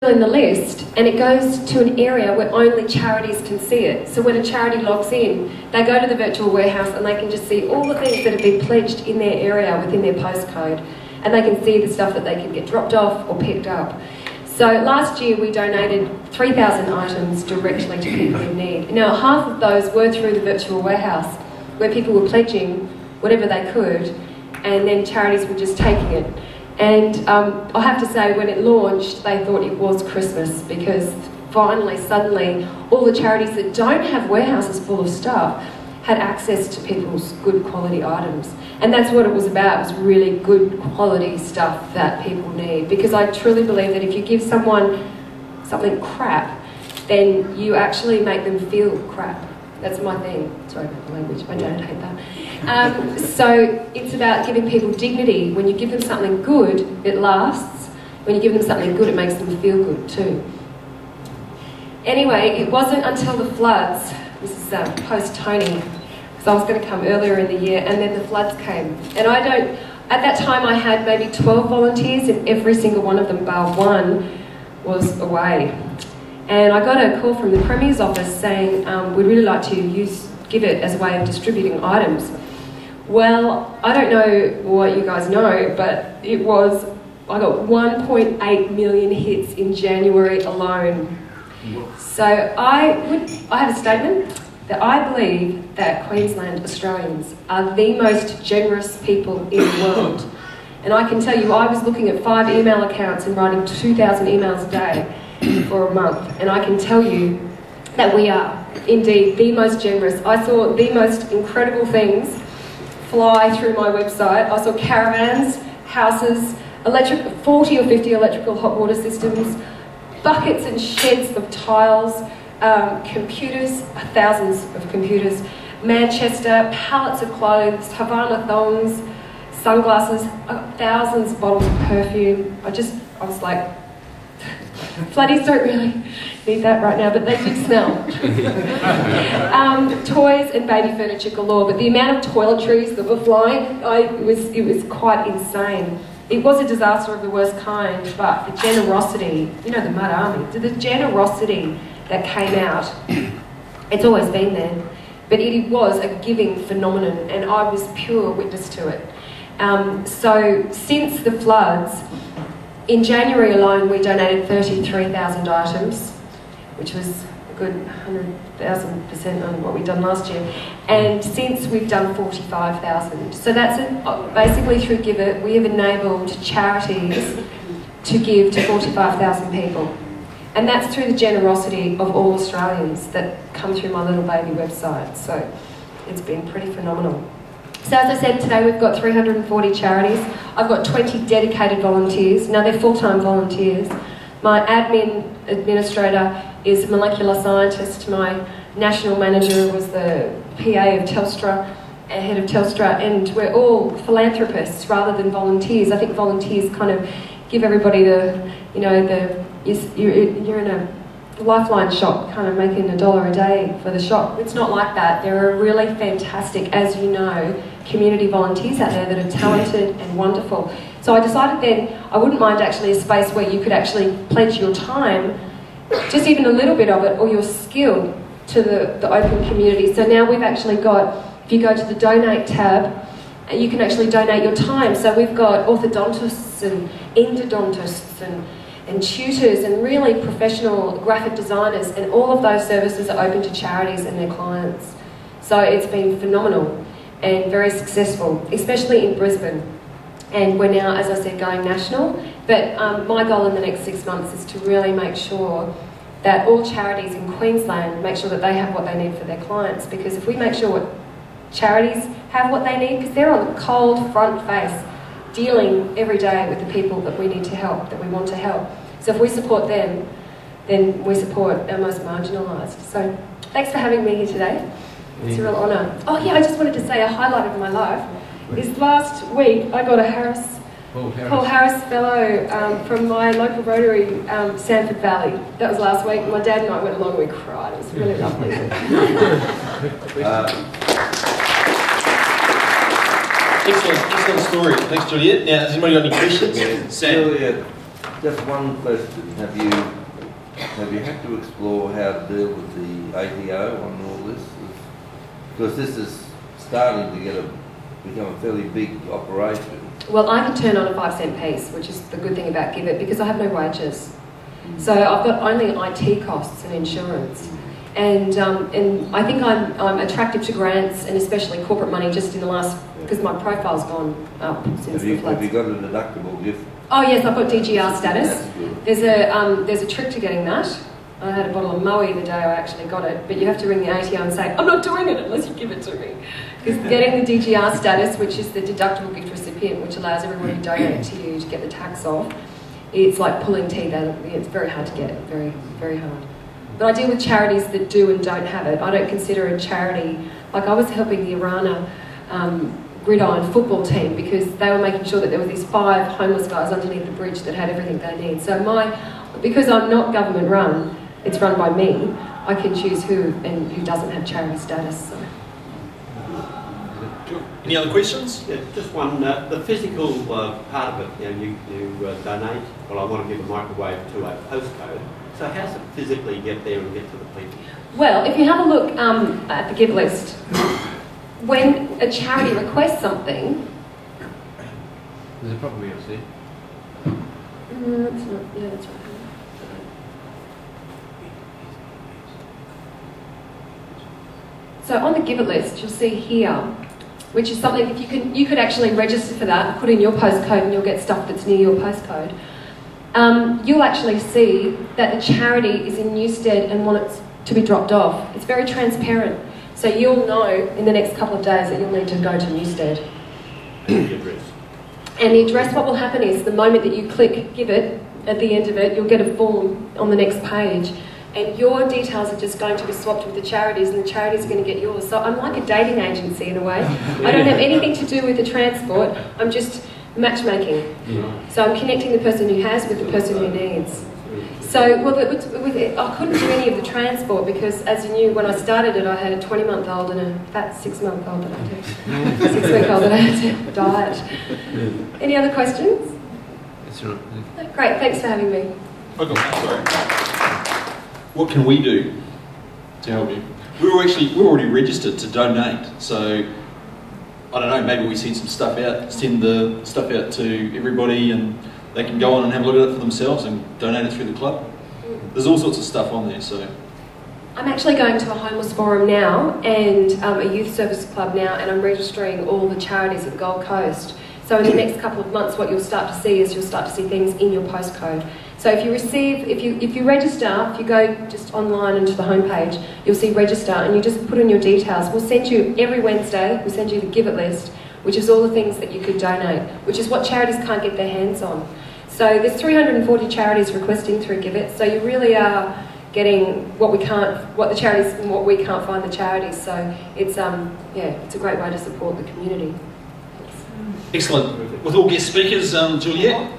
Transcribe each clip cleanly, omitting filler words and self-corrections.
in the list, and it goes to an area where only charities can see it. So when a charity logs in, they go to the virtual warehouse and they can just see all the things that have been pledged in their area within their postcode, and they can see the stuff that they can get dropped off or picked up. So last year we donated 3,000 items directly to people in need. Now half of those were through the virtual warehouse, where people were pledging whatever they could, and then charities were just taking it. And I have to say, when it launched, they thought it was Christmas, because finally, suddenly, all the charities that don't have warehouses full of stuff had access to people's good quality items. And that's what it was about. It was really good quality stuff that people need. Because I truly believe that if you give someone something crap, then you actually make them feel crap. That's my thing. Sorry about the language, I don't hate that. So it's about giving people dignity. When you give them something good, it lasts. When you give them something good, it makes them feel good too. Anyway, it wasn't until the floods, this is post-Tony, because I was going to come earlier in the year, and then the floods came. And at that time I had maybe 12 volunteers, and every single one of them, bar one, was away. And I got a call from the Premier's office saying, we'd really like to use Givit as a way of distributing items. Well, I don't know what you guys know, but I got 1.8 million hits in January alone. So I have a statement that I believe that Queensland Australians are the most generous people in the world. And I can tell you, I was looking at 5 email accounts and writing 2,000 emails a day for a month, and I can tell you that we are indeed the most generous. I saw the most incredible things fly through my website. I saw caravans, houses, 40 or 50 electrical hot water systems, buckets and sheds of tiles, computers, thousands of computers, Manchester, pallets of clothes, Havana thongs, sunglasses, thousands of bottles of perfume. I was like, Floodies don't really need that right now, but they did smell. Toys and baby furniture galore, but the amount of toiletries that were flying, it was quite insane. It was a disaster of the worst kind, but the generosity, you know, the Mud Army, the generosity that came out, it's always been there, but it was a giving phenomenon, and I was pure witness to it. So since the floods, in January alone, we donated 33,000 items, which was a good 100,000% on what we'd done last year. And since, we've done 45,000. So that's basically through Givit, we have enabled charities to give to 45,000 people. And that's through the generosity of all Australians that come through my little baby website. So it's been pretty phenomenal. So as I said, today we've got 340 charities. I've got 20 dedicated volunteers. Now they're full-time volunteers. My admin administrator is a molecular scientist. My national manager was the PA of Telstra, head of Telstra, and we're all philanthropists rather than volunteers. I think volunteers kind of give everybody you're in a lifeline shop, kind of making $1 a day for the shop. It's not like that. There are really fantastic, as you know, community volunteers out there that are talented and wonderful. So I decided then I wouldn't mind actually a space where you could actually pledge your time, just even a little bit of it, or your skill to the open community. So now we've actually got, if you go to the donate tab, you can actually donate your time. So we've got orthodontists and endodontists and tutors and really professional graphic designers, and all of those services are open to charities and their clients. So it's been phenomenal and very successful, especially in Brisbane. And we're now, as I said, going national. But my goal in the next 6 months is to really make sure that all charities in Queensland make sure that they have what they need for their clients. Because if we make sure what charities have what they need, because they're on the cold front face, dealing every day with the people that we need to help, that we want to help. So if we support them, then we support our most marginalised. So thanks for having me here today. It's a real honour. Oh yeah, I just wanted to say a highlight of my life is last week I got a Paul Harris Fellow from my local Rotary, Sanford Valley. That was last week. My dad and I went along and we cried. It was really lovely. Excellent story. Thanks, Juliette. Now, has anybody got any questions? Juliette, Just one question. Have you had to explore how to deal with the ATO on all this? Because this is starting to become a fairly big operation. Well, I can turn on a 5-cent piece, which is the good thing about Givit, because I have no wages. So I've got only IT costs and insurance. And I think I'm attractive to grants, and especially corporate money, just in the last, because my profile's gone up since the floods. Have you got a deductible gift? Oh yes, I've got DGR status. There's a trick to getting that. I had a bottle of Moe the day I actually got it, but you have to ring the ATO and say, I'm not doing it unless you give it to me. Because getting the DGR status, which is the deductible gift recipient, which allows everyone to donate to you to get the tax off, it's like pulling teeth out of it. It's very hard to get, very, very hard. But I deal with charities that do and don't have it. I don't consider a charity, like I was helping the Irana gridiron football team because they were making sure that there were these 5 homeless guys underneath the bridge that had everything they need. So because I'm not government run, it's run by me, I can choose who and who doesn't have charity status. So. Any other questions? Yeah, just one. The physical part of it, you donate, well, I want to give a microwave to a postcode. So how does it physically get there and get to the people? Well, if you have a look at the give list, when a charity requests something... There's a problem here, see? That's not, yeah, that's right. So on the Givit list, you'll see here, which is something, if you could actually register for that, put in your postcode and you'll get stuff that's near your postcode. You'll actually see that the charity is in Newstead and wants to be dropped off. It's very transparent. So you'll know in the next couple of days that you'll need to go to Newstead. And the address. And the address, what will happen is the moment that you click Givit, at the end of it, you'll get a form on the next page. And your details are just going to be swapped with the charities, and the charities are going to get yours. So I'm like a dating agency in a way. I don't have anything to do with the transport. I'm just matchmaking. So I'm connecting the person who has with the person who needs. So, well, I couldn't do any of the transport because, as you knew, when I started it, I had a 20-month-old and a fat 6-month-old that I had to, 6-week-old that I had to diet. Any other questions? That's right. Great, thanks for having me. Okay, sorry. What can we do to help you? We're already registered to donate, so I don't know, maybe we send some stuff out, send the stuff out to everybody and they can go on and have a look at it for themselves and donate it through the club. There's all sorts of stuff on there, so. I'm actually going to a homeless forum now and a youth service club now, and I'm registering all the charities at the Gold Coast. So in the next couple of months, what you'll start to see is you'll start to see things in your postcode. So if you register, if you go just online into the homepage, you'll see register and you just put in your details. We'll send you every Wednesday, we'll send you the Givit list, which is all the things that you could donate, which is what charities can't get their hands on. So there's 340 charities requesting through Givit, so you really are getting what the charities and what we can't find the charities. So it's it's a great way to support the community. Excellent. With all guest speakers, Juliette,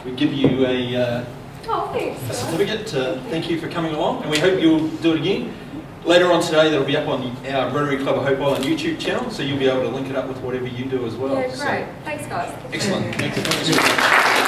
we give you a thanks. certificate. Thank you for coming along, and we hope you'll do it again. Later on today, that'll be up on our Rotary Club of Hope Island YouTube channel, so you'll be able to link it up with whatever you do as well. Yeah, great. So, Thanks, guys. excellent. Thanks.